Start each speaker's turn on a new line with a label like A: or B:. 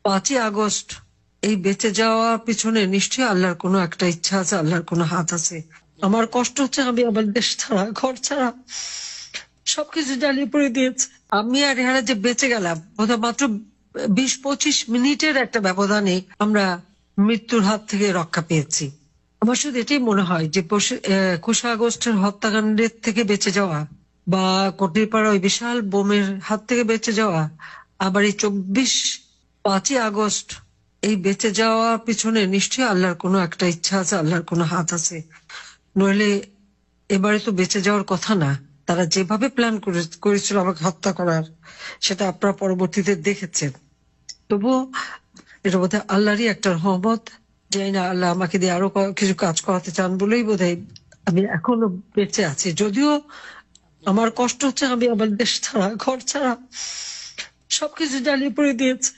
A: 5ই August এই বেঁচে যাওয়া পিছনে নিশ্চয়ই আল্লাহর কোনো একটা ইচ্ছা আছে, আল্লাহর কোনো হাত আছে। আমার কষ্ট হচ্ছে, আমি আমার দেশ ছাড়া, ঘর ছাড়া, সবকিছু জ্বালিয়ে পড়ে দিয়েছে। আমি আর এহারা যে বেঁচে গেলাম, বোধহয় মাত্র 20-25 মিনিটের একটা ব্যবধানে আমরা মৃত্যুর হাত থেকে রক্ষা পেয়েছি। আমার শুধু এটাই মনে হয় যে 21 আগস্টের হত্যাকাণ্ডের থেকে বেঁচে যাওয়া, বা কটিরপাড়া ওই বিশাল বোমের হাত থেকে বেঁচে যাওয়া, আবার এই 5ই আগস্ট এই বেঁচে যাওয়া পিছনে নিশ্চয়ই আল্লাহর কোনো একটা ইচ্ছা আছে, আল্লাহর কোনো হাত আছে। নইলে এবারে তো বেঁচে যাওয়ার কথা না। তারা যেভাবে প্ল্যান করেছিল আমাকে হত্যা করার, সেটা আপনারা পরবর্তীতে দেখেছেন। তবুও এটা বোধহয় আল্লাহরই একটা রহমত। জানি না, আল্লাহ আমাকে দিয়ে আরো কিছু কাজ করাতে চান বলেই বোধহয় আমি এখনো বেঁচে আছি। যদিও আমার কষ্ট হচ্ছে, আমি আমার দেশ ছাড়া, ঘর ছাড়া, সবকিছু জ্বালিয়ে পড়ে দিয়েছে।